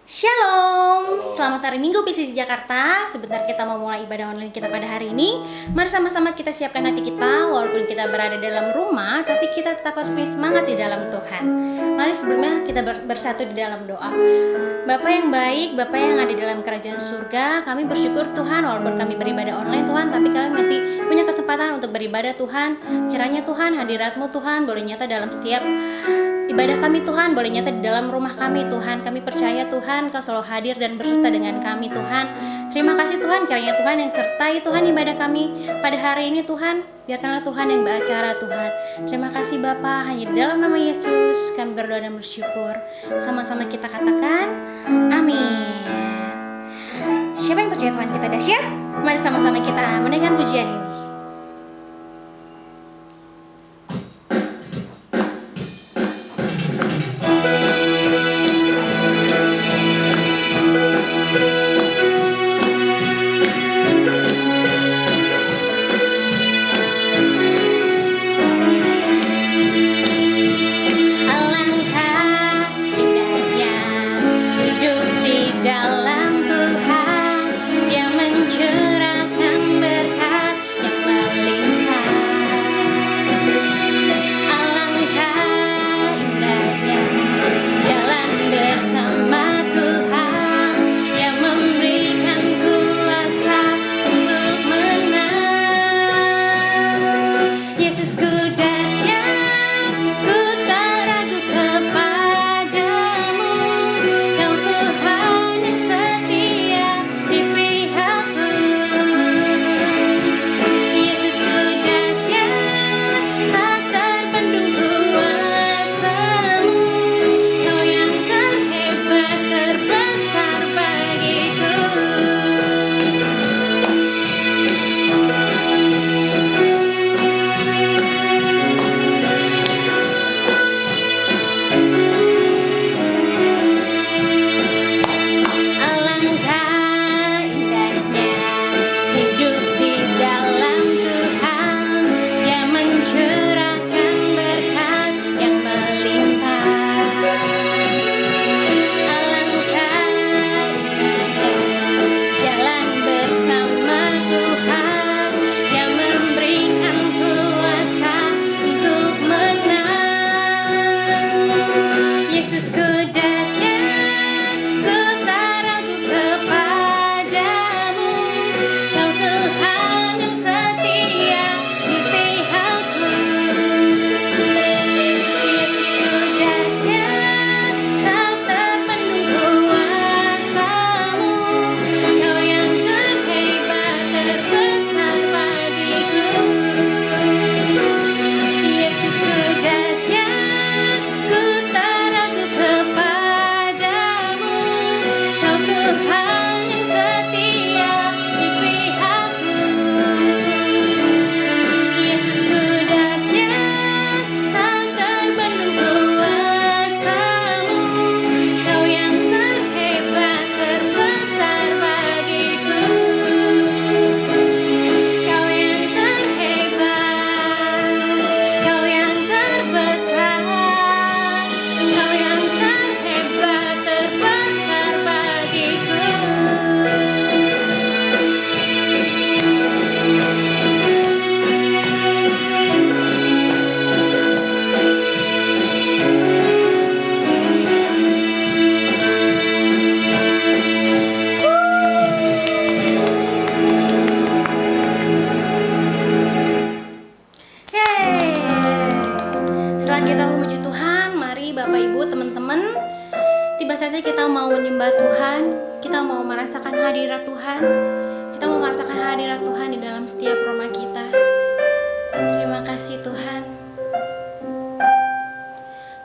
Shalom, selamat hari Minggu PCC Jakarta. Sebentar kita mau mulai ibadah online kita pada hari ini. Mari sama-sama kita siapkan hati kita. Walaupun kita berada dalam rumah, tapi kita tetap harus punya semangat di dalam Tuhan. Mari sebelumnya kita bersatu di dalam doa. Bapa yang baik, Bapa yang ada di dalam kerajaan surga, kami bersyukur Tuhan walaupun kami beribadah online Tuhan, tapi kami masih punya kesempatan untuk beribadah Tuhan. Kiranya Tuhan, hadirat-Mu Tuhan boleh nyata dalam setiap ibadah kami Tuhan, boleh nyata di dalam rumah kami Tuhan. Kami percaya Tuhan Kau selalu hadir dan berserta dengan kami Tuhan. Terima kasih Tuhan, kiranya Tuhan yang sertai Tuhan ibadah kami pada hari ini Tuhan. Biarkanlah Tuhan yang beracara Tuhan. Terima kasih Bapa, hanya di dalam nama Yesus kami berdoa dan bersyukur. Sama-sama kita katakan amin. Siapa yang percaya Tuhan kita dahsyat? Mari sama-sama kita mendengarkan pujian ini.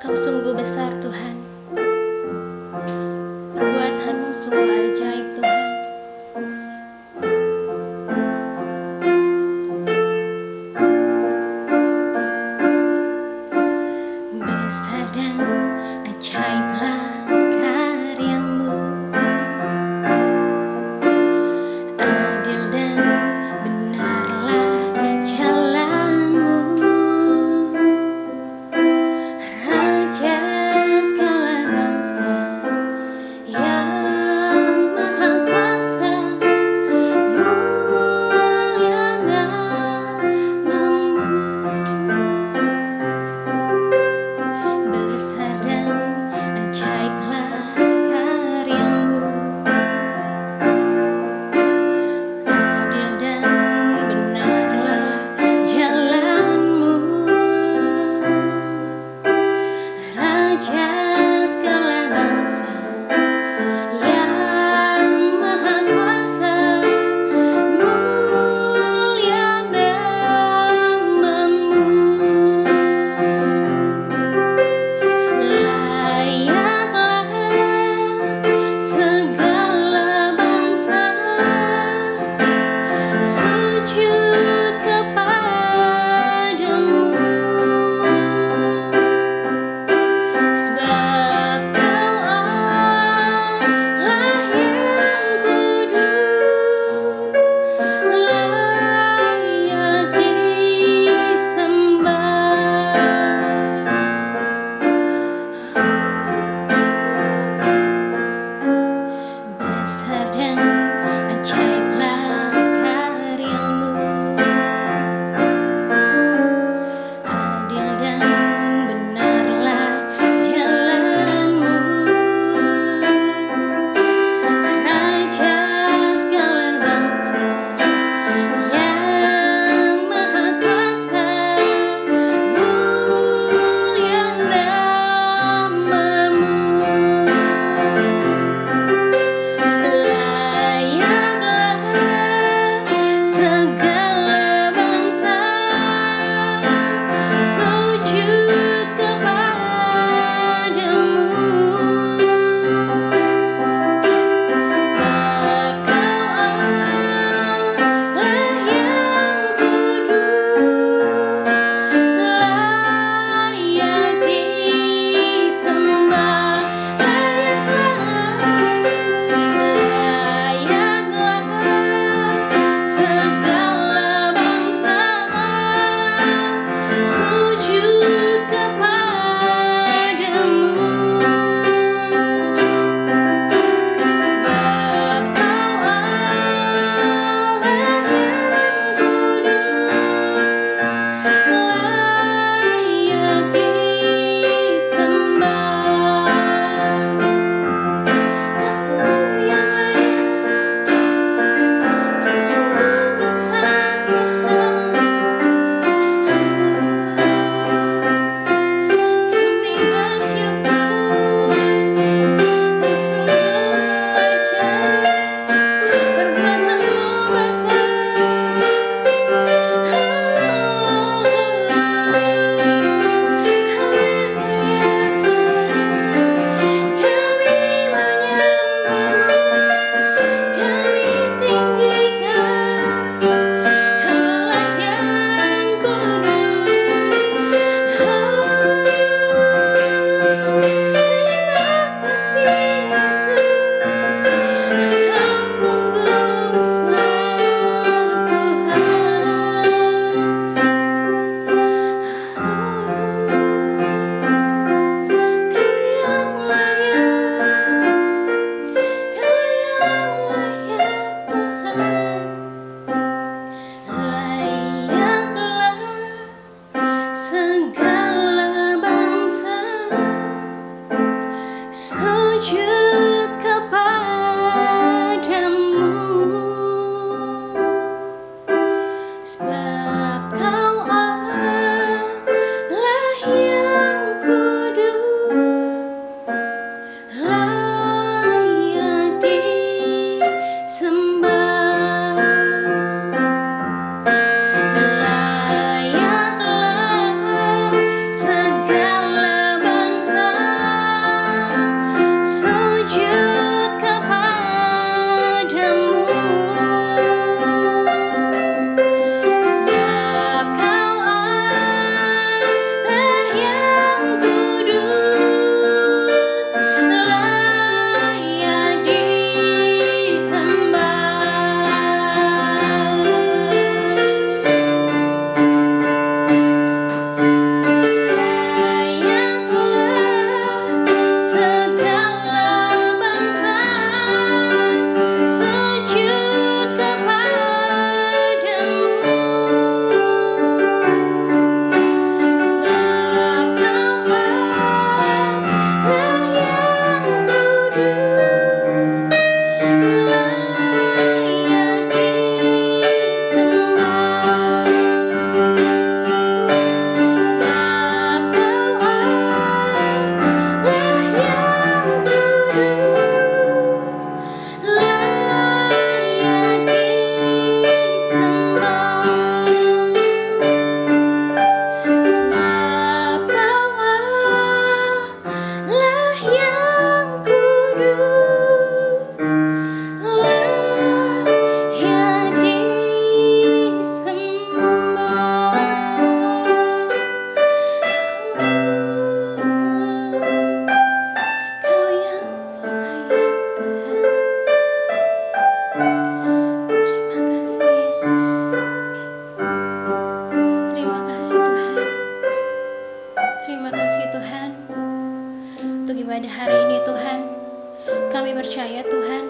Kau sungguh besar Tuhan, perbuatanmu sungguh ajaib Tuhan. Besar dan ajaiblah karyamu, adil dan benarlah jalanmu. Raja segala bangsa yang maha kuasa, mulia namamu. Besar dan ajaiblah karyamu, adil dan benarlah jalanmu. Raja segala bangsa yang maha kuasa, mulia namamu. Layaklah segala bangsa sujud kepadamu, sebab untuk ibadah hari ini Tuhan. Kami percaya Tuhan,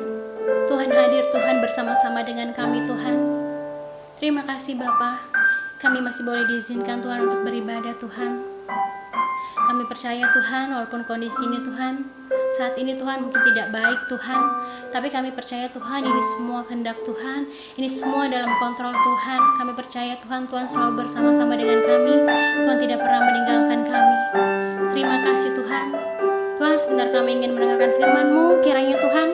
Tuhan hadir Tuhan bersama-sama dengan kami Tuhan. Terima kasih Bapa, kami masih boleh diizinkan Tuhan untuk beribadah Tuhan. Kami percaya Tuhan, walaupun kondisi ini Tuhan, saat ini Tuhan mungkin tidak baik Tuhan, tapi kami percaya Tuhan ini semua kehendak Tuhan, ini semua dalam kontrol Tuhan. Kami percaya Tuhan, Tuhan selalu bersama-sama dengan kami, Tuhan tidak pernah meninggalkan kami. Terima kasih Tuhan. Tuhan, sebentar kami ingin mendengarkan firman-Mu, kiranya Tuhan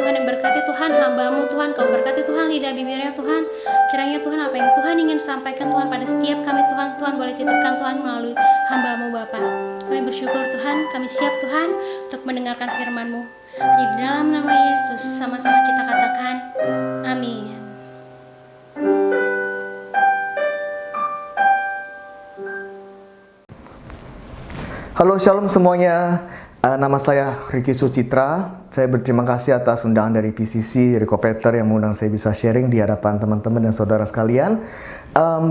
yang berkati Tuhan hamba-Mu Tuhan, Kau berkati Tuhan lidah bibirnya Tuhan, kiranya Tuhan apa yang Tuhan ingin sampaikan Tuhan pada setiap kami Tuhan boleh titipkan Tuhan melalui hamba-Mu Bapa. Kami bersyukur Tuhan, kami siap Tuhan untuk mendengarkan firman-Mu. Hanya di dalam nama Yesus sama-sama kita katakan, amin. Halo, shalom semuanya. Nama saya Ricky Sucitra. Saya berterima kasih atas undangan dari PCC, dari Kopeter yang mengundang saya bisa sharing di hadapan teman-teman dan saudara sekalian.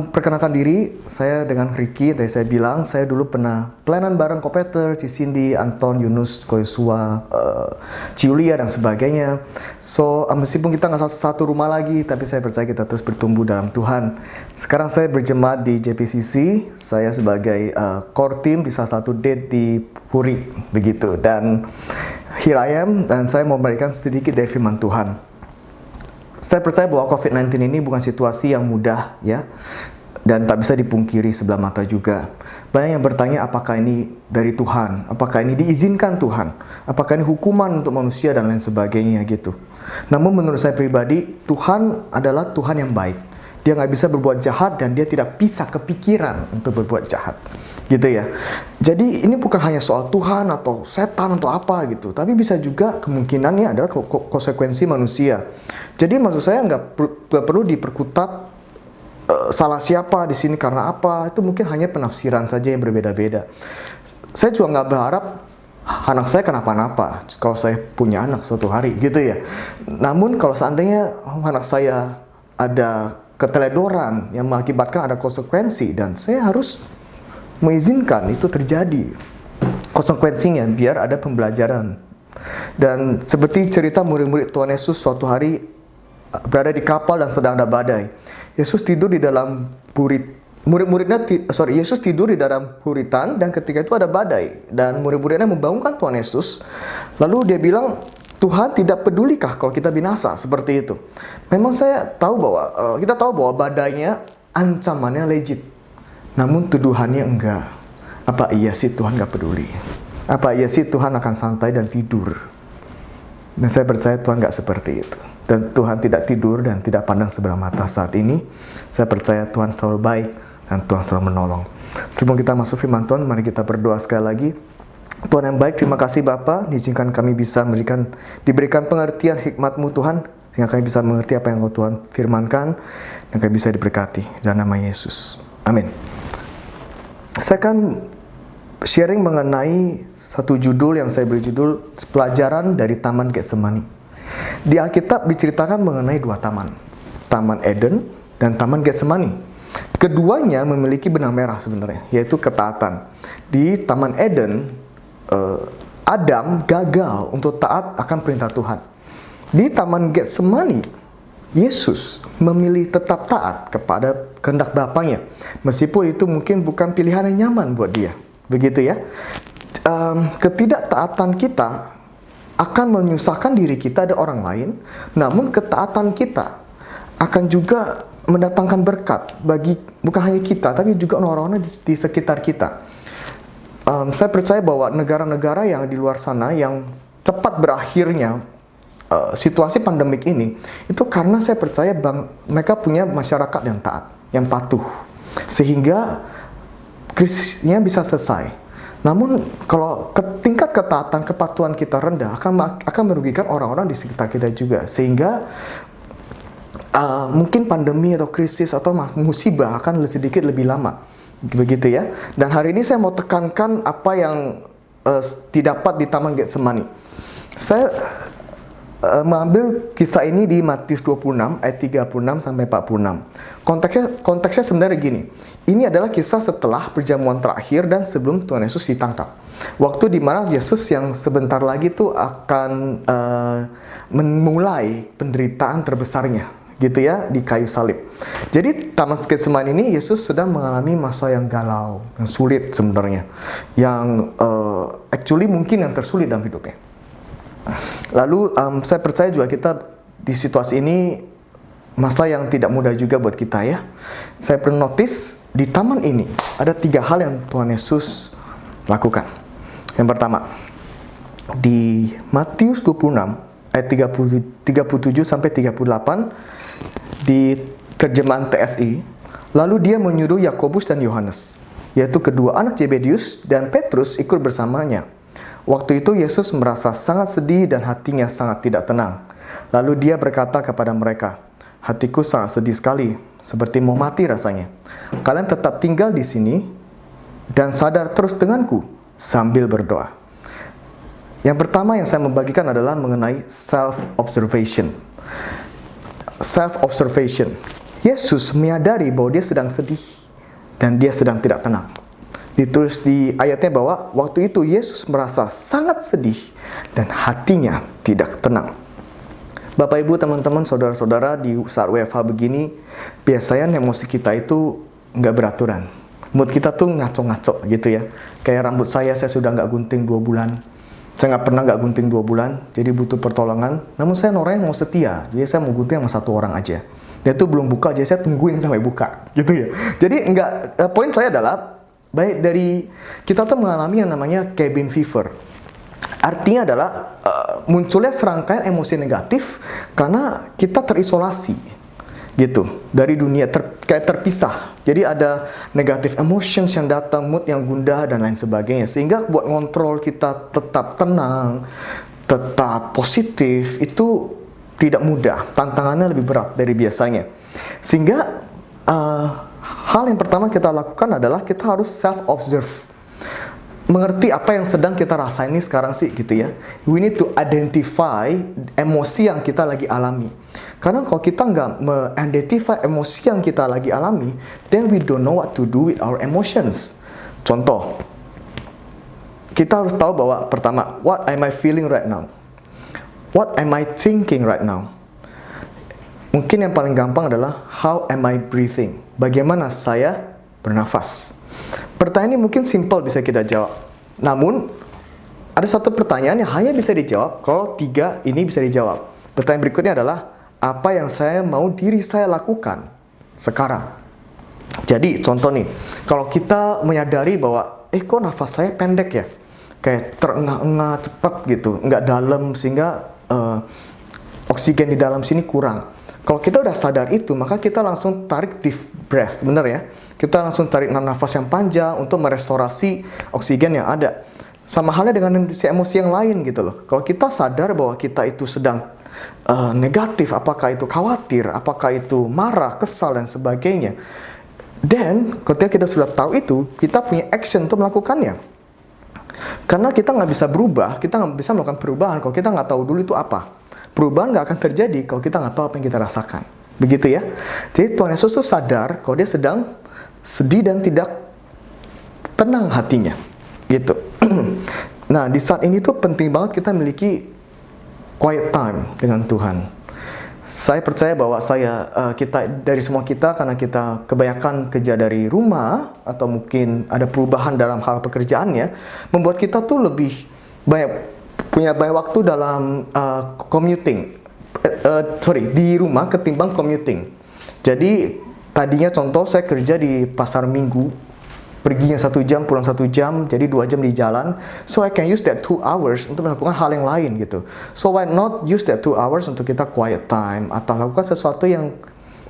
Perkenalkan diri, saya dengan Ricky. Tadi saya bilang, saya dulu pernah pelayanan bareng Kopeter, Cindy, Anton, Yunus, Koyosua, Ciulia, dan sebagainya. So, meskipun kita nggak satu rumah lagi, tapi saya percaya kita terus bertumbuh dalam Tuhan. Sekarang saya berjemaat di JPCC. Saya sebagai core team di salah satu date di Puri, begitu. Dan here I am, dan saya mau memberikan sedikit dari firman Tuhan. Saya percaya bahwa COVID-19 ini bukan situasi yang mudah, ya, dan tak bisa dipungkiri sebelah mata juga. Banyak yang bertanya apakah ini dari Tuhan, apakah ini diizinkan Tuhan, apakah ini hukuman untuk manusia dan lain sebagainya gitu. Namun menurut saya pribadi, Tuhan adalah Tuhan yang baik. Dia nggak bisa berbuat jahat dan dia tidak bisa kepikiran untuk berbuat jahat, gitu ya. Jadi ini bukan hanya soal Tuhan atau setan atau apa gitu, tapi bisa juga kemungkinannya adalah konsekuensi manusia. Jadi maksud saya nggak perlu diperkutat salah siapa di sini karena apa. Itu mungkin hanya penafsiran saja yang berbeda-beda. Saya juga nggak berharap anak saya kenapa-napa kalau saya punya anak suatu hari gitu ya. Namun kalau seandainya anak saya ada keteledoran yang mengakibatkan ada konsekuensi dan saya harus mengizinkan itu terjadi konsekuensinya biar ada pembelajaran. Dan seperti cerita murid-murid Tuhan Yesus suatu hari berada di kapal dan sedang ada badai. Yesus tidur di dalam Yesus tidur di dalam puritan dan ketika itu ada badai dan murid-muridnya membangunkan Tuhan Yesus. Lalu dia bilang, Tuhan tidak pedulikah kalau kita binasa seperti itu? Memang kita tahu bahwa badainya ancamannya legit. Namun tuduhannya enggak. Apa iya sih Tuhan gak peduli? Apa iya sih Tuhan akan santai dan tidur? Dan saya percaya Tuhan gak seperti itu. Dan Tuhan tidak tidur dan tidak pandang sebelah mata saat ini. Saya percaya Tuhan selalu baik dan Tuhan selalu menolong. Sebelum kita masuk firman Tuhan, mari kita berdoa sekali lagi. Tuhan yang baik, terima kasih Bapa, izinkan kami bisa diberikan pengertian hikmat-Mu Tuhan, sehingga kami bisa mengerti apa yang Tuhan firmankan, dan kami bisa diberkati dalam nama Yesus. Amin. Saya akan sharing mengenai satu judul yang saya beri judul Pelajaran dari Taman Getsemani. Di Alkitab diceritakan mengenai dua taman, Taman Eden dan Taman Getsemani. Keduanya memiliki benang merah sebenarnya, yaitu ketaatan. Di Taman Eden, Adam gagal untuk taat akan perintah Tuhan. Di Taman Getsemani, Yesus memilih tetap taat kepada kehendak Bapanya, meskipun itu mungkin bukan pilihan yang nyaman buat dia. Begitu ya. Ketidaktaatan kita akan menyusahkan diri kita dan orang lain, namun ketaatan kita akan juga mendatangkan berkat bagi bukan hanya kita, tapi juga orang-orang di sekitar kita. Saya percaya bahwa negara-negara yang di luar sana yang cepat berakhirnya situasi pandemik ini, itu karena saya percaya mereka punya masyarakat yang taat, yang patuh, sehingga krisisnya bisa selesai. Namun kalau tingkat ketaatan, kepatuhan kita rendah akan merugikan orang-orang di sekitar kita juga, sehingga mungkin pandemi atau krisis atau musibah akan sedikit lebih lama, begitu ya. Dan hari ini saya mau tekankan apa yang didapat di Taman Getsemani. Saya mengambil kisah ini di Matius 26 ayat 36 sampai 46. Konteksnya sebenarnya gini. Ini adalah kisah setelah perjamuan terakhir dan sebelum Tuhan Yesus ditangkap. Waktu di mana Yesus yang sebentar lagi tuh akan memulai penderitaan terbesarnya, gitu ya, di kayu salib. Jadi Taman Getsemani ini Yesus sedang mengalami masa yang galau, yang sulit sebenarnya, yang actually mungkin yang tersulit dalam hidupnya. Lalu saya percaya juga kita di situasi ini masa yang tidak mudah juga buat kita ya. Saya pernah notice di taman ini ada 3 hal yang Tuhan Yesus lakukan. Yang pertama, di Matius 26 ayat 37 sampai 38 di terjemahan TSI, lalu dia menyuruh Yakobus dan Yohanes, yaitu kedua anak Zebedius dan Petrus ikut bersamanya. Waktu itu Yesus merasa sangat sedih dan hatinya sangat tidak tenang. Lalu dia berkata kepada mereka, "Hatiku sangat sedih sekali, seperti mau mati rasanya. Kalian tetap tinggal di sini dan sadar terus denganku sambil berdoa." Yang pertama yang saya membagikan adalah mengenai self-observation. Self-observation. Yesus menyadari bahwa dia sedang sedih dan dia sedang tidak tenang. Ditulis di ayatnya bahwa waktu itu Yesus merasa sangat sedih dan hatinya tidak tenang. Bapak, Ibu, teman-teman, saudara-saudara, di saat WFH begini, biasanya emosi kita itu nggak beraturan. Mood kita tuh ngaco-ngaco gitu ya. Kayak rambut saya sudah nggak gunting 2 bulan. Saya nggak pernah nggak gunting 2 bulan, jadi butuh pertolongan. Namun saya orang yang mau setia, jadi saya mau gunting sama 1 orang aja. Dia tuh belum buka, jadi saya tungguin sampai buka, gitu ya. Jadi poin saya adalah, baik dari kita tuh mengalami yang namanya cabin fever. Artinya adalah munculnya serangkaian emosi negatif karena kita terisolasi gitu dari dunia, kayak terpisah. Jadi ada negatif emotions yang datang, mood yang gundah dan lain sebagainya, sehingga buat ngontrol kita tetap tenang, tetap positif itu tidak mudah, tantangannya lebih berat dari biasanya. Sehingga hal yang pertama kita lakukan adalah kita harus self-observe. Mengerti apa yang sedang kita rasain ini sekarang sih gitu ya. We need to identify emosi yang kita lagi alami. Karena kalau kita nggak me-identify emosi yang kita lagi alami, then we don't know what to do with our emotions. Contoh, kita harus tahu bahwa pertama, what am I feeling right now? What am I thinking right now? Mungkin yang paling gampang adalah how am I breathing? Bagaimana saya bernafas? Pertanyaan ini mungkin simple bisa kita jawab. Namun ada satu pertanyaan yang hanya bisa dijawab kalau 3 ini bisa dijawab. Pertanyaan berikutnya adalah apa yang saya mau diri saya lakukan sekarang? Jadi contoh nih, kalau kita menyadari bahwa kok nafas saya pendek ya? Kayak terengah-engah cepat gitu, nggak dalam sehingga oksigen di dalam sini kurang. Kalau kita udah sadar itu, maka kita langsung tarik deep breath, bener ya? Kita langsung tarik nafas yang panjang untuk merestorasi oksigen yang ada. Sama halnya dengan emosi yang lain gitu loh. Kalau kita sadar bahwa kita itu sedang negatif, apakah itu khawatir, apakah itu marah, kesal, dan sebagainya. Dan ketika kita sudah tahu itu, kita punya action untuk melakukannya. Karena kita nggak bisa berubah, kita nggak bisa melakukan perubahan kalau kita nggak tahu dulu itu apa. Perubahan nggak akan terjadi kalau kita nggak tahu apa yang kita rasakan. Begitu ya. Jadi Tuhan Yesus tuh sadar kalau dia sedang sedih dan tidak tenang hatinya. Gitu. Nah, di saat ini tuh penting banget kita memiliki quiet time dengan Tuhan. Saya percaya bahwa kita dari semua kita, karena kita kebanyakan kerja dari rumah atau mungkin ada perubahan dalam hal pekerjaannya, membuat kita tuh lebih punya banyak waktu dalam di rumah ketimbang commuting. Jadi tadinya contoh saya kerja di pasar Minggu, perginya 1 jam, pulang 1 jam, jadi 2 jam di jalan. So I can use that 2 hours untuk melakukan hal yang lain gitu. So why not use that 2 hours untuk kita quiet time atau lakukan sesuatu yang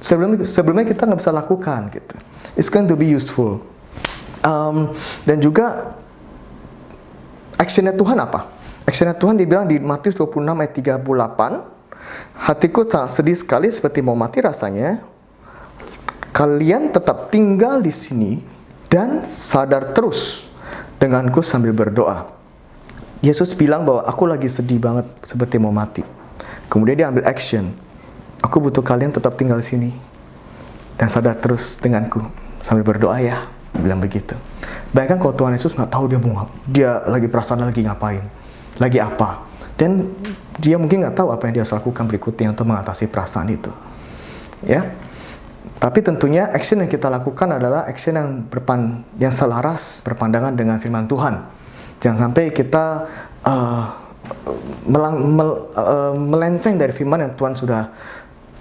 sebelumnya kita nggak bisa lakukan gitu. It's going to be useful. Dan juga actionnya Tuhan apa? Actionnya Tuhan dibilang di Matius 26 ayat 38, hatiku tak sedih sekali seperti mau mati rasanya. Kalian tetap tinggal di sini dan sadar terus denganku sambil berdoa. Yesus bilang bahwa aku lagi sedih banget seperti mau mati. Kemudian dia ambil action. Aku butuh kalian tetap tinggal di sini dan sadar terus denganku sambil berdoa ya, bilang begitu. Bayangkan kalau Tuhan Yesus nggak tahu dia lagi perasaan lagi ngapain, lagi apa, dan dia mungkin nggak tahu apa yang dia harus lakukan berikutnya untuk mengatasi perasaan itu, ya. Tapi tentunya action yang kita lakukan adalah action yang selaras berpandangan dengan firman Tuhan. Jangan sampai kita melenceng dari firman yang Tuhan sudah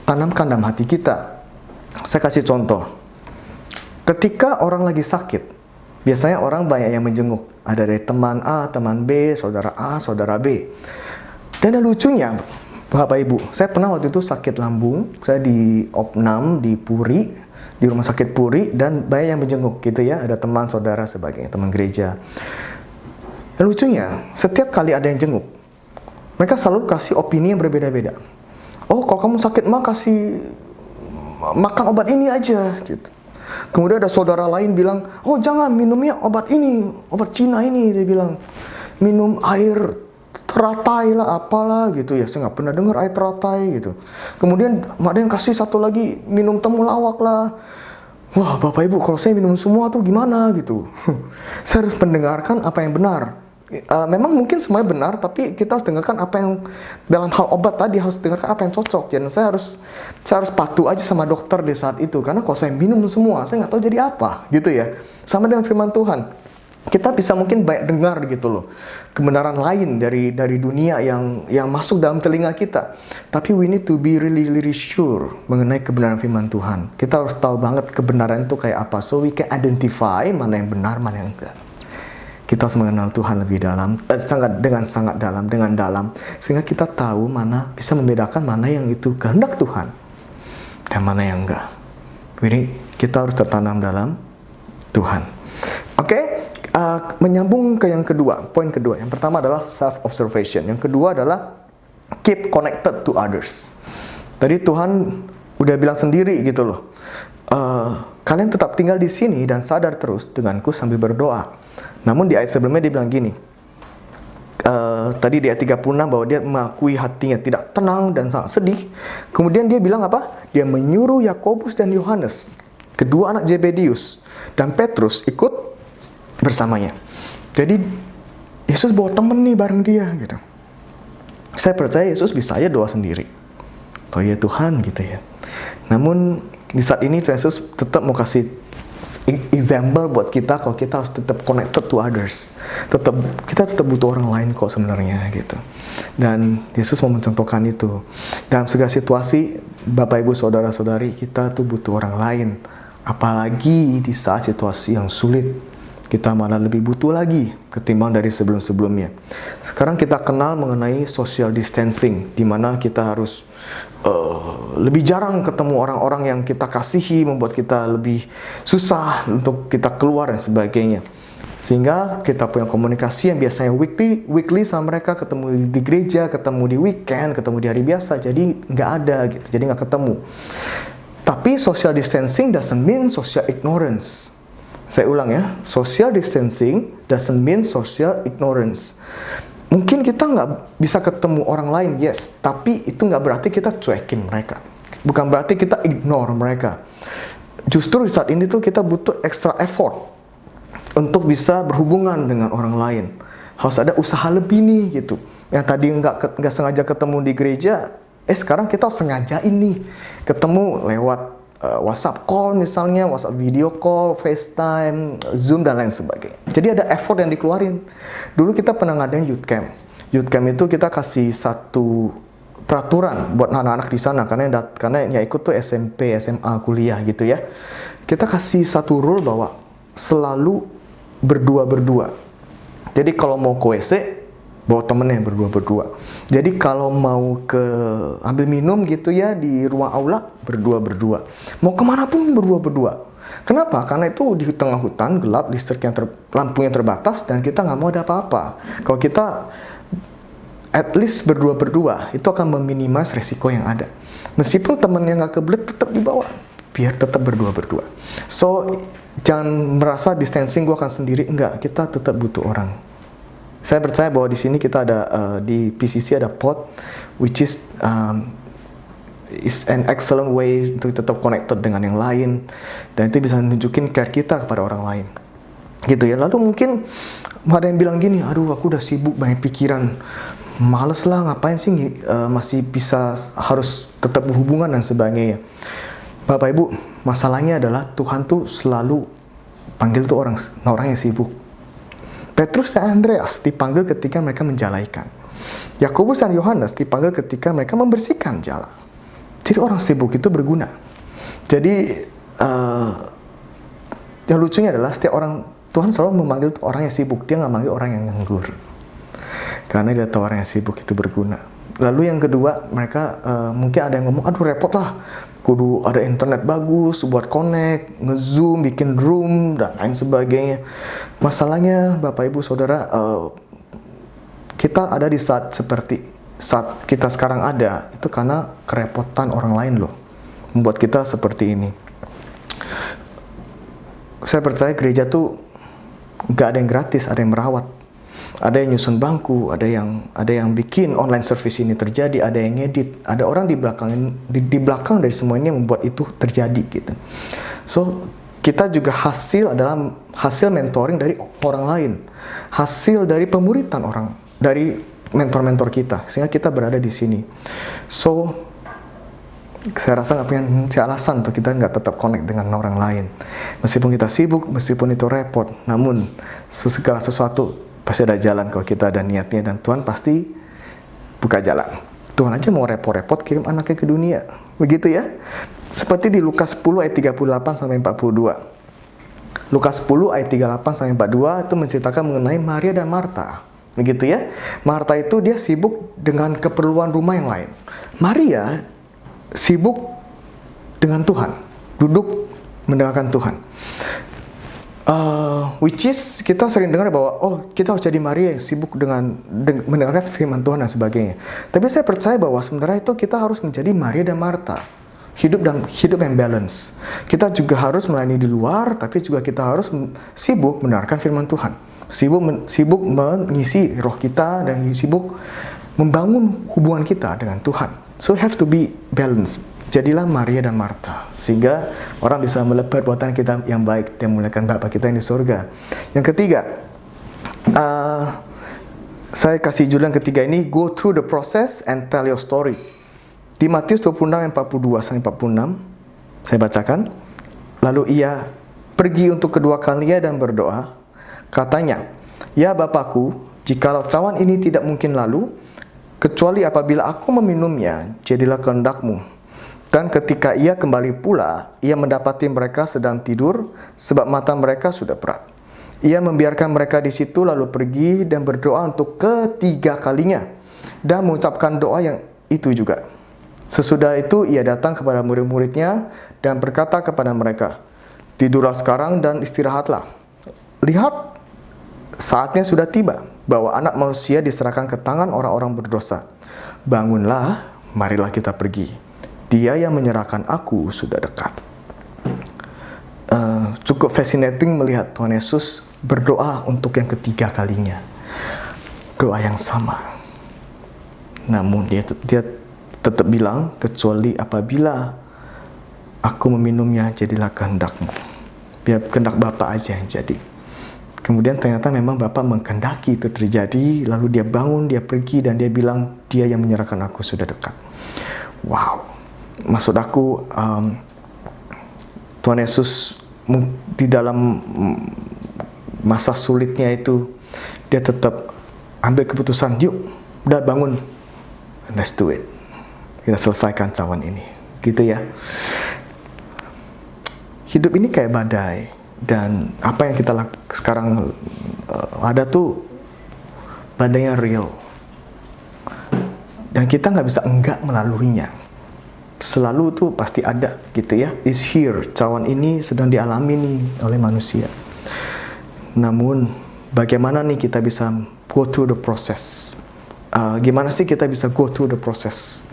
tanamkan dalam hati kita. Saya kasih contoh. Ketika orang lagi sakit, biasanya orang banyak yang menjenguk. Ada dari teman A, teman B, saudara A, saudara B. Dan yang lucunya, Bapak Ibu, saya pernah waktu itu sakit lambung. Saya di Opnam, di Puri, di rumah sakit Puri, dan banyak yang menjenguk gitu ya. Ada teman, saudara, sebagainya, teman gereja. Yang lucunya, setiap kali ada yang jenguk, mereka selalu kasih opini yang berbeda-beda. Oh, kalau kamu sakit mah kasih makan obat ini aja gitu. Kemudian ada saudara lain bilang, oh jangan minumnya obat ini, obat Cina ini. Dia bilang, minum air teratai lah, apalah gitu ya. Saya nggak pernah dengar air teratai gitu. Kemudian ada yang kasih satu lagi, minum temulawak lah. Wah, Bapak Ibu, kalau saya minum semua tuh gimana gitu. Saya harus mendengarkan apa yang benar. Memang mungkin semuanya benar, tapi kita harus dengarkan apa yang dalam hal obat tadi, harus dengarkan apa yang cocok. Dan saya harus patuh aja sama dokter di saat itu, karena kalau saya minum semua, saya nggak tahu jadi apa, gitu ya. Sama dengan firman Tuhan, kita bisa mungkin banyak dengar gitu loh, kebenaran lain dari dunia yang masuk dalam telinga kita. Tapi we need to be really sure mengenai kebenaran firman Tuhan. Kita harus tahu banget kebenaran itu kayak apa, so we can identify mana yang benar, mana yang enggak. Kita harus mengenal Tuhan lebih dalam, dengan sangat dalam, sehingga kita tahu bisa membedakan mana yang itu kehendak Tuhan dan mana yang enggak. Jadi kita harus tertanam dalam Tuhan. Oke, menyambung ke yang kedua, poin kedua. Yang pertama adalah self-observation. Yang kedua adalah keep connected to others. Tadi Tuhan udah bilang sendiri gitu loh. Kalian tetap tinggal di sini dan sadar terus denganku sambil berdoa. Namun di ayat sebelumnya dia bilang gini, tadi di ayat 36 bahwa dia mengakui hatinya tidak tenang dan sangat sedih. Kemudian dia bilang apa? Dia menyuruh Yakobus dan Yohanes, kedua anak Zebedius, dan Petrus ikut bersamanya. Jadi Yesus bawa temen nih bareng dia gitu. Saya percaya Yesus bisa aja doa sendiri. Oh ya Tuhan gitu ya. Namun di saat ini Tuhan Yesus tetap mau kasih example buat kita kalau kita harus tetap connected to others. Kita tetap butuh orang lain kok sebenarnya gitu. Dan Yesus mau mencontohkan itu. Dalam segala situasi, Bapak Ibu saudara-saudari, kita tuh butuh orang lain. Apalagi di saat situasi yang sulit, kita malah lebih butuh lagi ketimbang dari sebelum-sebelumnya. Sekarang kita kenal mengenai social distancing, di mana kita harus lebih jarang ketemu orang-orang yang kita kasihi, membuat kita lebih susah untuk kita keluar dan sebagainya. Sehingga kita punya komunikasi yang biasanya weekly sama mereka, ketemu di gereja, ketemu di weekend, ketemu di hari biasa, jadi nggak ada gitu, jadi nggak ketemu. Tapi social distancing doesn't mean social ignorance. Saya ulang ya, social distancing doesn't mean social ignorance. Mungkin kita nggak bisa ketemu orang lain, yes, tapi itu nggak berarti kita cuekin mereka. Bukan berarti kita ignore mereka. Justru di saat ini tuh kita butuh extra effort untuk bisa berhubungan dengan orang lain. Harus ada usaha lebih nih gitu. Yang tadi nggak sengaja ketemu di gereja, sekarang kita harus sengajain nih ketemu lewat WhatsApp call misalnya, WhatsApp video call, FaceTime, Zoom dan lain sebagainya. Jadi ada effort yang dikeluarin. Dulu kita pernah ngadain youth camp. Youth camp itu kita kasih satu peraturan buat anak-anak di sana karena yang ikut tuh SMP, SMA, kuliah gitu ya. Kita kasih satu rule bahwa selalu berdua-berdua. Jadi kalau mau ke WC, bawa temennya berdua-berdua. Jadi kalau mau ambil minum gitu ya di ruang aula, berdua-berdua. Mau kemana pun berdua-berdua. Kenapa? Karena itu di tengah hutan, gelap, lampunya terbatas, dan kita nggak mau ada apa-apa. Kalau kita at least berdua-berdua, itu akan meminimasi resiko yang ada. Meskipun temennya nggak kebelet, tetap dibawa. Biar tetap berdua-berdua. So, jangan merasa distancing gue akan sendiri. Enggak, kita tetap butuh orang. Saya percaya bahwa di sini kita ada di PCC ada pod, which is an excellent way untuk tetap connected dengan yang lain, dan itu bisa nunjukin care kita kepada orang lain, gitu ya. Lalu mungkin ada yang bilang gini, aduh aku udah sibuk banyak pikiran, males lah ngapain sih masih bisa harus tetap berhubungan dan sebagainya. Bapak Ibu, masalahnya adalah Tuhan tuh selalu panggil tuh orang yang sibuk. Petrus dan Andreas dipanggil ketika mereka menjalaikan. Yakobus dan Yohanes dipanggil ketika mereka membersihkan jala. Jadi orang sibuk itu berguna. Jadi yang lucunya adalah setiap orang, Tuhan selalu memanggil orang yang sibuk. Dia nggak manggil orang yang nganggur. Karena dia tahu orang yang sibuk itu berguna. Lalu yang kedua, mereka mungkin ada yang ngomong, aduh repot lah, kudu ada internet bagus buat connect, nge-zoom, bikin room, dan lain sebagainya. Masalahnya Bapak Ibu Saudara, kita ada di saat kita sekarang ada, itu karena kerepotan orang lain loh, membuat kita seperti ini. Saya percaya gereja tuh gak ada yang gratis, ada yang merawat. Ada yang nyusun bangku, ada yang bikin online service ini terjadi, ada yang ngedit, ada orang di belakang dari semua ini yang membuat itu terjadi gitu. So kita juga adalah hasil mentoring dari orang lain, hasil dari pemuritan dari mentor-mentor kita, sehingga kita berada di sini. So saya rasa nggak punya alasan untuk kita nggak tetap connect dengan orang lain, meskipun kita sibuk, meskipun itu repot. Namun segala sesuatu pasti ada jalan kalau kita ada niatnya, dan Tuhan pasti buka jalan. Tuhan aja mau repot-repot kirim anaknya ke dunia, begitu ya. Seperti di Lukas 10 ayat 38 sampai 42. Lukas 10 ayat 38 sampai 42 itu menceritakan mengenai Maria dan Marta, begitu ya. Marta itu dia sibuk dengan keperluan rumah yang lain. Maria sibuk dengan Tuhan, duduk mendengarkan Tuhan. Which is kita sering dengar bahwa kita harus jadi Maria yang sibuk dengan mendengar firman Tuhan dan sebagainya. Tapi saya percaya bahwa sebenarnya itu kita harus menjadi Maria dan Marta, hidup yang balance. Kita juga harus melayani di luar, tapi juga kita harus sibuk mendengarkan firman Tuhan, sibuk mengisi roh kita, dan sibuk membangun hubungan kita dengan Tuhan. So have to be balanced. Jadilah Maria dan Marta, sehingga orang bisa melihat perbuatan kita yang baik dan memuliakan Bapa kita yang di surga. Yang ketiga, saya kasih judul yang ketiga ini, go through the process and tell your story. Di Matius 26 ayat 42 sampai 46, saya bacakan. Lalu ia pergi untuk kedua kalinya dan berdoa. Katanya, ya Bapakku, jikalau cawan ini tidak mungkin lalu, kecuali apabila aku meminumnya, jadilah kehendak-Mu. Dan ketika ia kembali pula, ia mendapati mereka sedang tidur, sebab mata mereka sudah berat. Ia membiarkan mereka di situ, lalu pergi dan berdoa untuk ketiga kalinya, dan mengucapkan doa yang itu juga. Sesudah itu ia datang kepada murid-muridnya dan berkata kepada mereka, tidurlah sekarang dan istirahatlah. Lihat, saatnya sudah tiba, bahwa anak manusia diserahkan ke tangan orang-orang berdosa. Bangunlah, marilah kita pergi. Dia yang menyerahkan aku sudah dekat. Cukup fascinating melihat Tuhan Yesus berdoa untuk yang ketiga kalinya. Doa yang sama. Namun dia tetap bilang, kecuali apabila aku meminumnya, jadilah kehendak-Mu. Biar kehendak Bapa aja yang jadi. Kemudian ternyata memang Bapa mengkehendaki itu terjadi. Lalu dia bangun, dia pergi, dan dia bilang, dia yang menyerahkan aku sudah dekat. Wow. Maksud aku, Tuhan Yesus di dalam masa sulitnya itu, dia tetap ambil keputusan, yuk, udah bangun, let's do it. Kita selesaikan cawan ini, gitu ya. Hidup ini kayak badai, dan apa yang kita sekarang ada tuh badainya real, dan kita nggak bisa enggak melaluinya. Selalu tuh pasti ada gitu ya. Is here, cawan ini sedang dialami nih oleh manusia. Namun bagaimana nih kita bisa go through the process? Gimana sih kita bisa go through the process?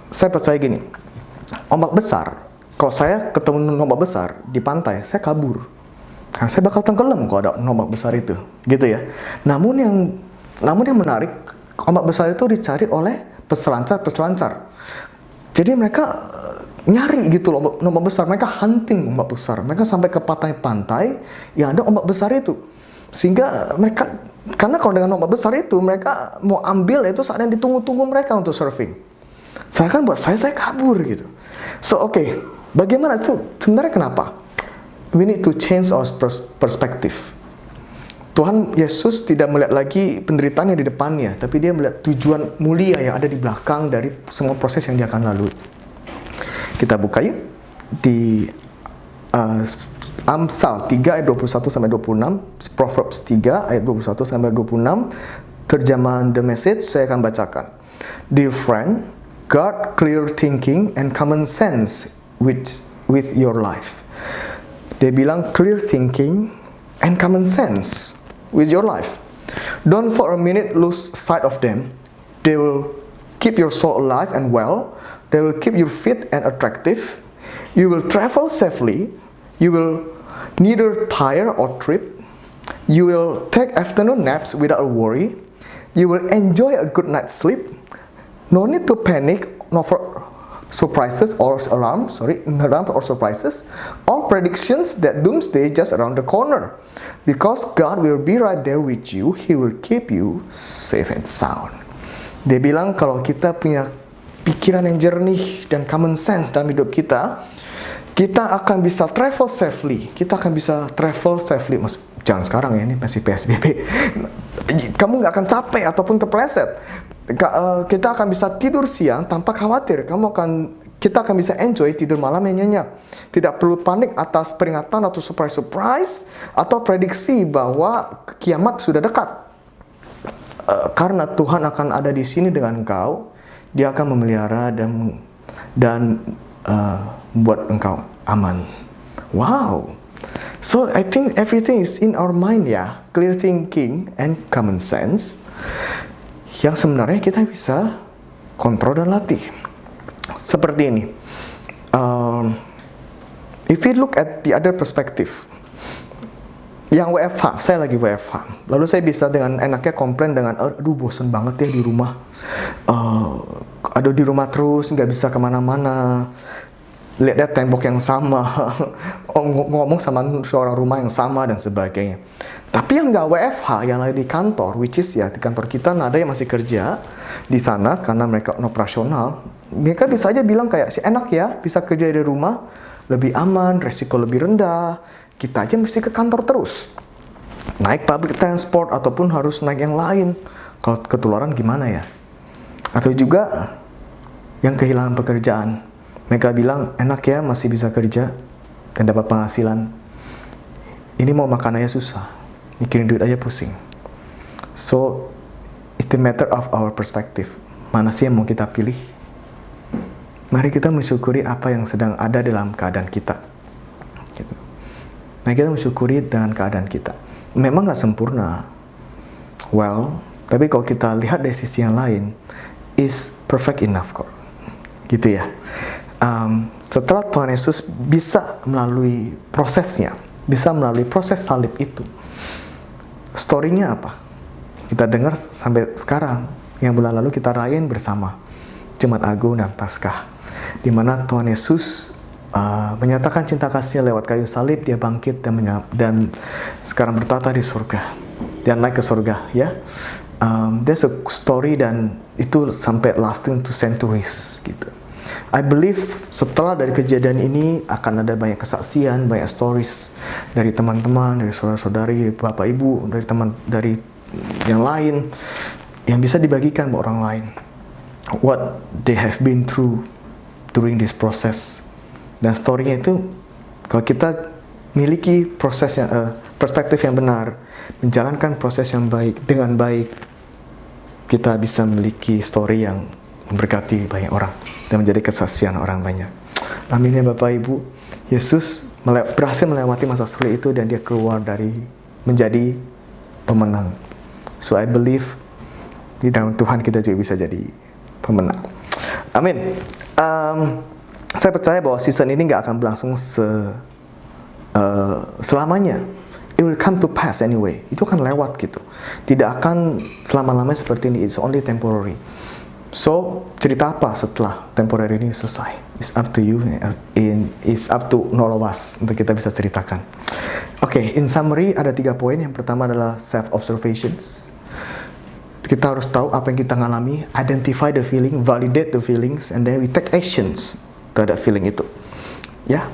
Saya percaya gini, ombak besar, kalau saya ketemu ombak besar di pantai, saya kabur. karena saya bakal tenggelam kalau ada ombak besar itu, gitu ya. Namun yang menarik, ombak besar itu dicari oleh peselancar. Jadi mereka nyari gitu loh ombak besar, mereka hunting ombak besar, mereka sampai ke pantai-pantai yang ada ombak besar itu, sehingga mereka, karena kalau dengan ombak besar itu mereka mau ambil itu saat yang ditunggu-tunggu mereka untuk surfing. Saya kan buat saya kabur gitu. So oke, bagaimana itu sebenarnya kenapa? We need to change our perspective. Tuhan Yesus tidak melihat lagi penderitaan yang di depannya, tapi dia melihat tujuan mulia yang ada di belakang dari semua proses yang dia akan lalui. Kita buka yuk di Amsal 3 ayat 21-26, Proverbs 3 ayat 21-26, terjemahan The Message saya akan bacakan. Dear friend, guard clear thinking and common sense with your life. Dia bilang clear thinking and common sense with your life. Don't for a minute lose sight of them. They will keep your soul alive and well. They will keep you fit and attractive. You will travel safely. You will neither tire or trip. You will take afternoon naps without a worry. You will enjoy a good night's sleep. No need to panic, no for surprises or alarms or surprises or predictions that doomsday just around the corner, because God will be right there with you. He will keep you safe and sound. Dia bilang kalau kita punya pikiran yang jernih dan common sense dalam hidup kita akan bisa travel safely. Mas, jangan sekarang ya, ini masih PSBB. Kamu nggak akan capek ataupun kepleset. Kita akan bisa tidur siang tanpa khawatir. Kita akan bisa enjoy tidur malam yang nyenyak. Tidak perlu panik atas peringatan atau surprise atau prediksi bahwa kiamat sudah dekat. Karena Tuhan akan ada di sini dengan engkau. Dia akan memelihara dan membuat engkau aman. Wow. So I think everything is in our mind ya. Clear thinking and common sense, yang sebenarnya kita bisa kontrol dan latih. Seperti ini. If we look at the other perspective, yang WFH, saya lagi WFH, lalu saya bisa dengan enaknya komplain dengan, aduh bosen banget ya di rumah, di rumah terus, nggak bisa kemana-mana, lihat tembok yang sama, ngomong sama seorang rumah yang sama dan sebagainya. Tapi yang nggak WFH, yang lagi di kantor, which is ya di kantor kita ada yang masih kerja di sana karena mereka operasional, mereka bisa aja bilang kayak, si enak ya bisa kerja dari rumah, lebih aman, resiko lebih rendah. Kita aja mesti ke kantor terus, naik public transport ataupun harus naik yang lain. Kalau ketularan gimana ya? Atau juga yang kehilangan pekerjaan, mereka bilang enak ya masih bisa kerja dan dapat penghasilan. Ini mau makan aja susah, mikirin duit aja pusing. So it's the matter of our perspective. Mana sih yang mau kita pilih? Mari kita mensyukuri apa yang sedang ada dalam keadaan kita. Gitu. Mari kita mensyukuri dengan keadaan kita. Memang gak sempurna. Well, tapi kalau kita lihat dari sisi yang lain, is perfect enough kok. Gitu ya. Setelah Tuhan Yesus bisa melalui prosesnya, bisa melalui proses salib itu, story-nya apa? Kita dengar sampai sekarang, yang bulan lalu kita rayain bersama Jumat Agung dan Paskah, di mana Tuhan Yesus menyatakan cinta kasihnya lewat kayu salib. Dia bangkit dan sekarang bertata di surga dan naik ke surga ya. There's a story dan itu sampai lasting to centuries gitu. I believe setelah dari kejadian ini akan ada banyak kesaksian, banyak stories dari teman-teman, dari saudara-saudari, bapak ibu, dari yang lain yang bisa dibagikan buat orang lain. What they have been through during this process. Dan story-nya itu kalau kita miliki perspektif yang benar, menjalankan proses yang baik dengan baik, kita bisa memiliki story yang memberkati banyak orang dan menjadi kesaksian orang banyak. Amin ya Bapak Ibu. Yesus berhasil melewati masa sulit itu dan dia keluar dari menjadi pemenang. So I believe di dalam Tuhan kita juga bisa jadi pemenang. Amin. Saya percaya bahwa season ini nggak akan berlangsung selamanya. it will come to pass anyway. Itu akan lewat gitu. Tidak akan selama-lamanya seperti ini. It's only temporary. So, cerita apa setelah temporary ini selesai? It's up to you. It's up to all of us untuk kita bisa ceritakan. Oke, in summary ada 3 poin. Yang pertama adalah self-observations. Kita harus tahu apa yang kita ngalami, identify the feeling, validate the feelings, and then we take actions terhadap feeling itu. Ya,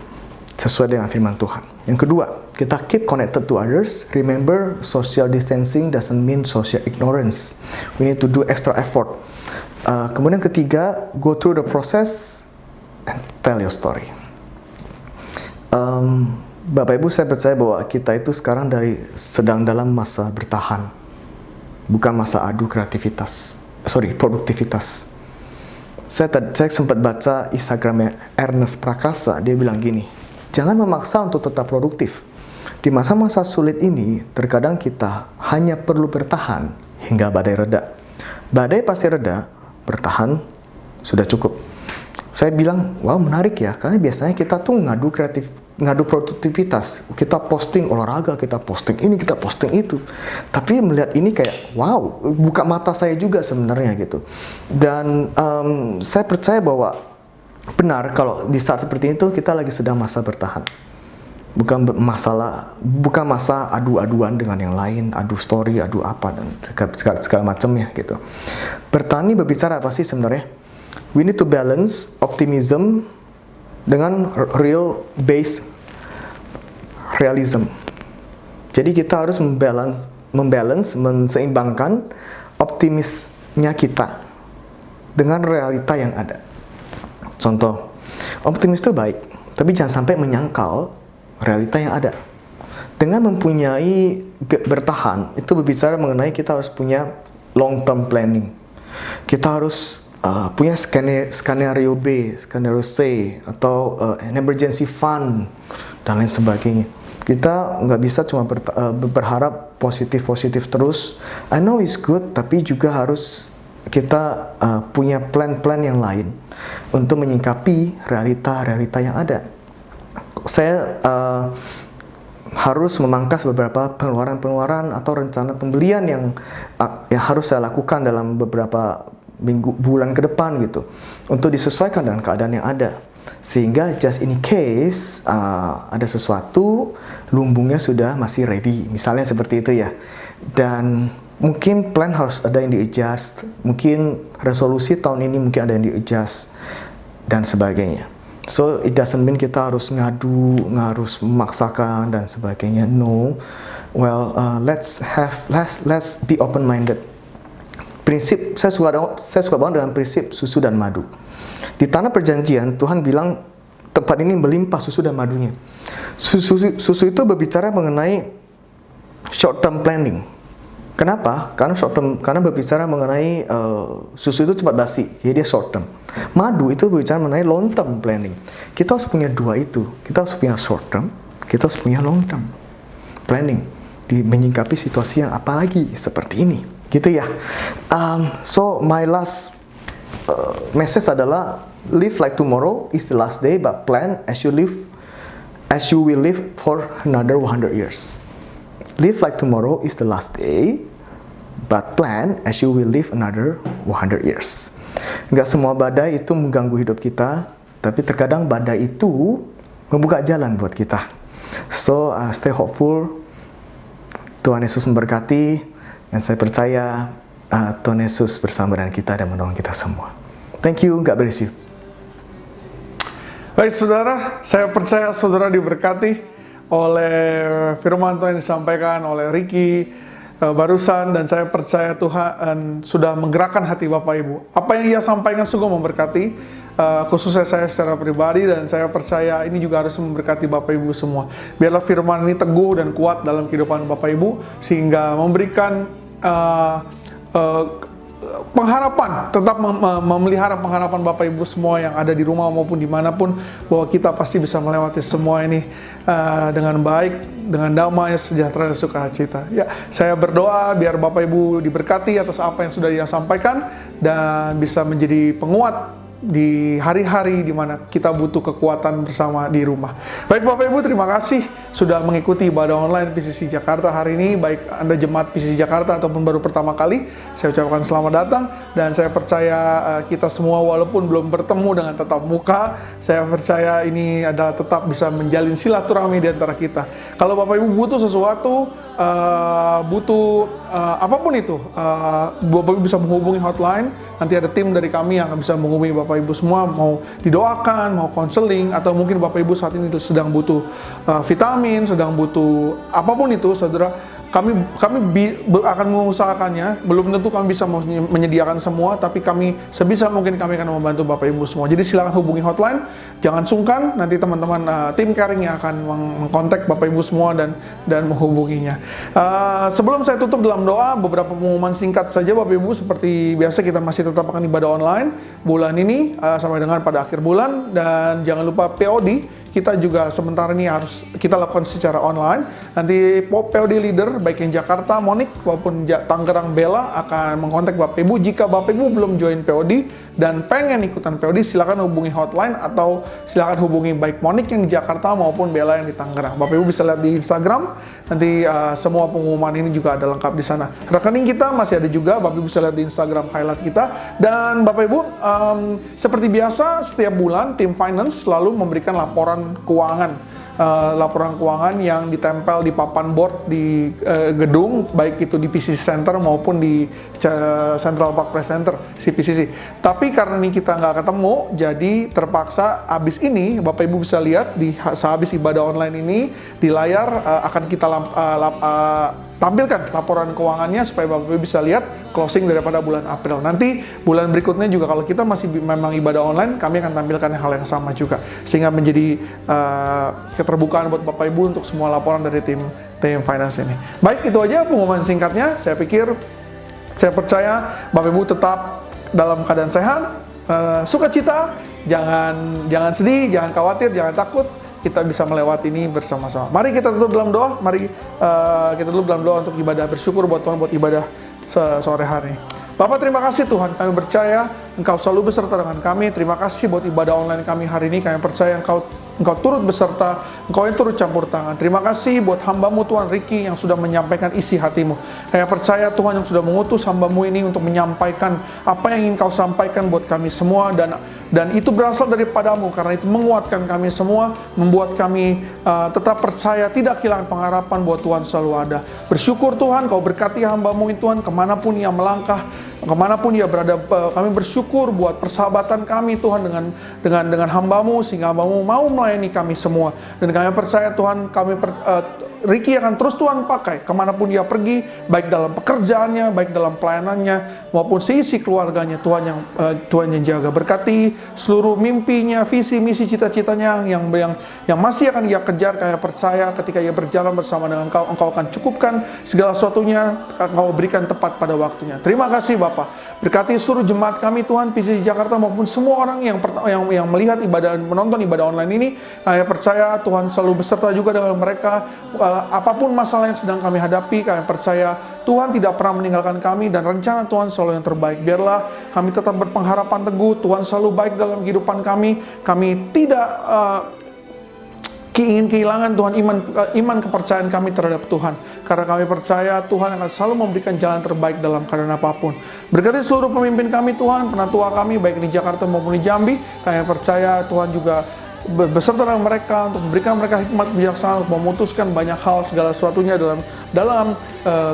sesuai dengan firman Tuhan. Yang kedua, kita keep connected to others. Remember, social distancing doesn't mean social ignorance. We need to do extra effort. Kemudian ketiga, go through the process and tell your story. Bapak Ibu, saya percaya bahwa kita itu sekarang sedang dalam masa bertahan, bukan masa adu produktivitas. Saya sempat baca Instagramnya Ernest Prakasa, dia bilang gini, jangan memaksa untuk tetap produktif. Di masa-masa sulit ini, terkadang kita hanya perlu bertahan hingga badai reda. Badai pasti reda, bertahan sudah cukup. Saya bilang, wow menarik ya, karena biasanya kita tuh ngadu produktivitas. Kita posting olahraga, kita posting ini, kita posting itu. Tapi melihat ini kayak, wow, buka mata saya juga sebenarnya gitu. Dan saya percaya bahwa benar kalau di saat seperti itu kita lagi sedang masa bertahan. Bukan masa adu-aduan dengan yang lain, adu story, adu apa dan segala macamnya gitu. Bertani berbicara apa sih sebenarnya? We need to balance optimism dengan real base realism. Jadi kita harus menseimbangkan optimisnya kita dengan realita yang ada. Contoh, optimis itu baik, tapi jangan sampai menyangkal realita yang ada. Dengan mempunyai bertahan, itu berbicara mengenai kita harus punya long term planning. Kita harus punya skenario B, skenario C, atau an emergency fund, dan lain sebagainya. Kita nggak bisa cuma berharap positif terus. I know it's good, tapi juga harus kita punya plan-plan yang lain untuk menyingkapi realita-realita yang ada. Saya harus memangkas beberapa pengeluaran atau rencana pembelian yang harus saya lakukan dalam beberapa bulan ke depan gitu, untuk disesuaikan dengan keadaan yang ada, sehingga just in case ada sesuatu, lumbungnya sudah masih ready, misalnya seperti itu ya. Dan mungkin plan harus ada yang di-adjust, mungkin resolusi tahun ini mungkin ada yang di-adjust dan sebagainya. So it doesn't mean kita harus harus memaksakan dan sebagainya. No, well let's be open minded. Prinsip saya suka banget dengan prinsip susu dan madu. Di tanah perjanjian Tuhan bilang tempat ini melimpah susu dan madunya. Susu itu berbicara mengenai short term planning. Kenapa? Karena berbicara mengenai susu itu cepat basi, jadi dia short term. Madu itu berbicara mengenai long term planning. Kita harus punya dua itu. Kita harus punya short term, kita harus punya long term planning di menyingkapi situasi yang apalagi seperti ini, gitu ya. So my last message adalah live like tomorrow is the last day, but plan as you will live for another 100 years. Live like tomorrow is the last day, but plan as you will live another 100 years. Nggak semua badai itu mengganggu hidup kita, tapi terkadang badai itu membuka jalan buat kita. So, stay hopeful. Tuhan Yesus memberkati, dan saya percaya Tuhan Yesus bersama dengan kita dan menolong kita semua. Thank you, God bless you. Baik saudara, saya percaya saudara diberkati oleh firman Tuhan yang disampaikan oleh Ricky barusan, dan saya percaya Tuhan sudah menggerakkan hati Bapak Ibu. Apa yang ia sampaikan sungguh memberkati, khususnya saya secara pribadi, dan saya percaya ini juga harus memberkati Bapak Ibu semua. Biarlah firman ini teguh dan kuat dalam kehidupan Bapak Ibu, sehingga memberikan pengharapan, tetap memelihara pengharapan Bapak Ibu semua yang ada di rumah maupun dimanapun, bahwa kita pasti bisa melewati semua ini dengan baik, dengan damai, sejahtera, dan sukacita. Ya, saya berdoa biar Bapak Ibu diberkati atas apa yang sudah dia sampaikan, dan bisa menjadi penguat di hari-hari di mana kita butuh kekuatan bersama di rumah. Baik Bapak Ibu, terima kasih sudah mengikuti ibadah online PCC Jakarta hari ini. Baik Anda jemaat PCC Jakarta ataupun baru pertama kali, saya ucapkan selamat datang. Dan saya percaya kita semua walaupun belum bertemu dengan tatap muka, saya percaya ini adalah tetap bisa menjalin silaturahmi di antara kita. Kalau Bapak Ibu butuh sesuatu, apapun itu, Bapak Ibu bisa menghubungi hotline. Nanti ada tim dari kami yang bisa menghubungi Bapak Ibu semua, mau didoakan, mau konseling, atau mungkin Bapak Ibu saat ini sedang butuh vitamin, sedang butuh apapun itu, saudara. Kami akan mengusahakannya. Belum tentu kami bisa menyediakan semua, tapi kami sebisa mungkin kami akan membantu Bapak Ibu semua. Jadi silakan hubungi hotline, jangan sungkan. Nanti teman-teman tim caring yang akan mengkontak Bapak Ibu semua dan menghubunginya. Sebelum saya tutup dalam doa, beberapa pengumuman singkat saja Bapak Ibu. Seperti biasa kita masih tetap akan ibadah online bulan ini sampai dengan pada akhir bulan. Dan jangan lupa POD. Kita juga sementara ini harus kita lakukan secara online. Nanti POD leader baik yang Jakarta, Monik maupun Tangerang Bella akan mengkontak Bapak Ibu. Jika Bapak Ibu belum join POD dan pengen ikutan POD, silakan hubungi hotline atau silakan hubungi baik Monik yang di Jakarta maupun Bella yang di Tangerang. Bapak Ibu bisa lihat di Instagram. Nanti semua pengumuman ini juga ada lengkap di sana. Rekening kita masih ada juga, Bapak Ibu bisa lihat di Instagram highlight kita. Dan Bapak Ibu, seperti biasa setiap bulan tim finance selalu memberikan laporan keuangan yang ditempel di papan board di gedung, baik itu di PCC Center maupun di Central Park Press Center CPCC. Tapi karena ini kita nggak ketemu, jadi terpaksa abis ini Bapak Ibu bisa lihat di sehabis ibadah online ini di layar akan kita tampilkan laporan keuangannya supaya Bapak Ibu bisa lihat closing daripada bulan April. Nanti bulan berikutnya juga kalau kita masih memang ibadah online, kami akan tampilkan hal yang sama juga, sehingga menjadi keterbukaan buat Bapak Ibu untuk semua laporan dari tim finance ini. Baik, itu aja pengumuman singkatnya. Saya percaya Bapak Ibu tetap dalam keadaan sehat, sukacita, jangan sedih, jangan khawatir, jangan takut. Kita bisa melewati ini bersama-sama. Mari kita tutup dalam doa. Kita tutup dalam doa untuk ibadah bersyukur buat Tuhan, buat ibadah sore hari. Bapak, terima kasih Tuhan, kami percaya Engkau selalu beserta dengan kami. Terima kasih buat ibadah online kami hari ini. Kami percaya Engkau turut beserta, Engkau yang turut campur tangan. Terima kasih buat hamba-Mu Tuhan Ricky yang sudah menyampaikan isi hati-Mu. Kami percaya Tuhan yang sudah mengutus hamba-Mu ini untuk menyampaikan apa yang ingin Kau sampaikan buat kami semua, dan itu berasal daripada-Mu, karena itu menguatkan kami semua, membuat kami tetap percaya, tidak kehilangan pengharapan buat Tuhan selalu ada. Bersyukur Tuhan, Kau berkati hamba-Mu ini Tuhan, kemanapun ia melangkah, kemanapun ia berada. Kami bersyukur buat persahabatan kami Tuhan dengan hamba-Mu, sehingga hamba-Mu mau melayani kami semua. Dan kami percaya Tuhan, Ricky akan terus Tuhan pakai kemanapun dia pergi, baik dalam pekerjaannya, baik dalam pelayanannya, maupun seisi keluarganya. Tuhan yang jaga. Berkati seluruh mimpinya, visi, misi, cita-citanya yang masih akan ia kejar. Kami percaya ketika ia berjalan bersama dengan Engkau akan cukupkan segala sesuatunya, Engkau berikan tepat pada waktunya. Terima kasih Bapak. Berkati seluruh jemaat kami Tuhan, PCC Jakarta maupun semua orang yang melihat menonton ibadah online ini. Kami percaya Tuhan selalu beserta juga dengan mereka. Apapun masalah yang sedang kami hadapi, kami percaya Tuhan tidak pernah meninggalkan kami, dan rencana Tuhan selalu yang terbaik. Biarlah kami tetap berpengharapan teguh, Tuhan selalu baik dalam kehidupan kami. Kami tidak ingin kehilangan Tuhan iman kepercayaan kami terhadap Tuhan, karena kami percaya Tuhan akan selalu memberikan jalan terbaik dalam keadaan apapun. Berkati seluruh pemimpin kami Tuhan, penatua kami baik di Jakarta maupun di Jambi. Kami percaya Tuhan juga beserta dengan mereka untuk memberikan mereka hikmat bijaksana untuk memutuskan banyak hal segala sesuatunya dalam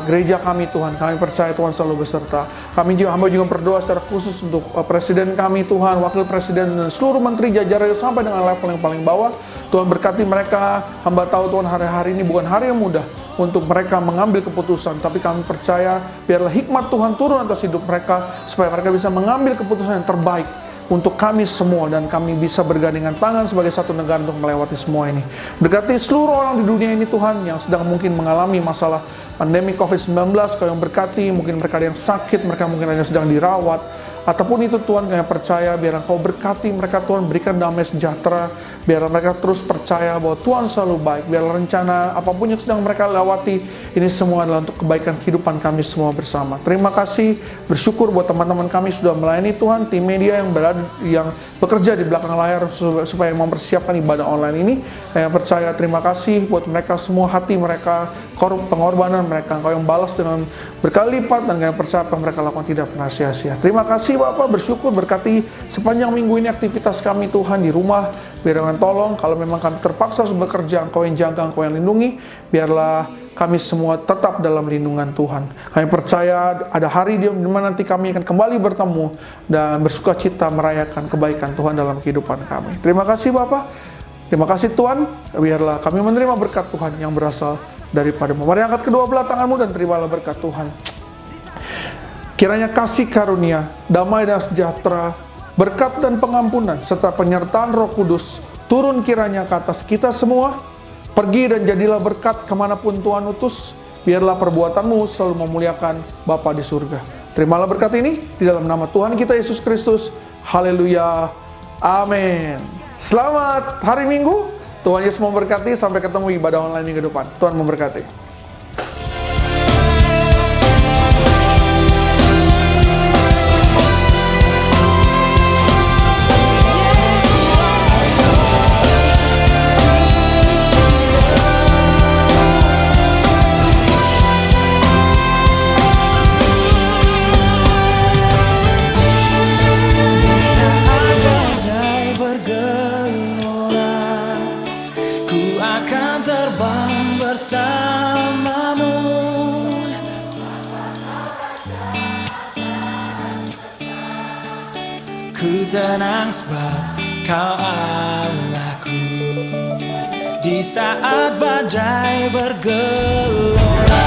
gereja kami Tuhan. Kami percaya Tuhan selalu beserta. Hamba juga berdoa secara khusus untuk presiden kami Tuhan, wakil presiden, dan seluruh menteri jajarannya sampai dengan level yang paling bawah. Tuhan berkati mereka. Hamba tahu Tuhan hari-hari ini bukan hari yang mudah untuk mereka mengambil keputusan, tapi kami percaya biarlah hikmat Tuhan turun atas hidup mereka, supaya mereka bisa mengambil keputusan yang terbaik untuk kami semua, dan kami bisa bergandengan tangan sebagai satu negara untuk melewati semua ini. Berkati seluruh orang di dunia ini Tuhan yang sedang mungkin mengalami masalah pandemi COVID-19, Kau yang berkati, mungkin mereka ada yang sakit, mereka mungkin ada yang sedang dirawat, ataupun itu Tuhan, kami percaya biar Engkau berkati mereka Tuhan, berikan damai sejahtera, biar mereka terus percaya bahwa Tuhan selalu baik, biar rencana apapun yang sedang mereka lewati, ini semua adalah untuk kebaikan kehidupan kami semua bersama. Terima kasih, bersyukur buat teman-teman kami sudah melayani Tuhan, tim media yang bekerja di belakang layar supaya mempersiapkan ibadah online ini. Yang percaya, terima kasih buat mereka semua, hati mereka, pengorbanan mereka, Engkau yang balas dengan berkali lipat, dan kami percaya apa yang mereka lakukan tidak pernah sia-sia. Terima kasih Bapak, bersyukur berkati sepanjang minggu ini aktivitas kami Tuhan di rumah. Biar dengan tolong, kalau memang kami terpaksa harus bekerja, Engkau yang jaga, Engkau yang lindungi, biarlah kami semua tetap dalam lindungan Tuhan. Kami percaya ada hari di mana nanti kami akan kembali bertemu dan bersuka cita merayakan kebaikan Tuhan dalam kehidupan kami. Terima kasih Bapak, terima kasih Tuhan, biarlah kami menerima berkat Tuhan yang berasal daripada-Mu. Mari angkat kedua belah tanganmu dan terimalah berkat Tuhan. Kiranya kasih karunia, damai dan sejahtera, berkat dan pengampunan, serta penyertaan Roh Kudus turun kiranya ke atas kita semua. Pergi dan jadilah berkat kemanapun Tuhan utus. Biarlah perbuatanmu selalu memuliakan Bapa di surga. Terimalah berkat ini di dalam nama Tuhan kita Yesus Kristus. Haleluya. Amin. Selamat hari Minggu. Tuhan Yesus memberkati. Sampai ketemu ibadah online minggu depan. Tuhan memberkati. Bersamamu, ku tenang sebab Kau Allahku. Di saat badai bergelora,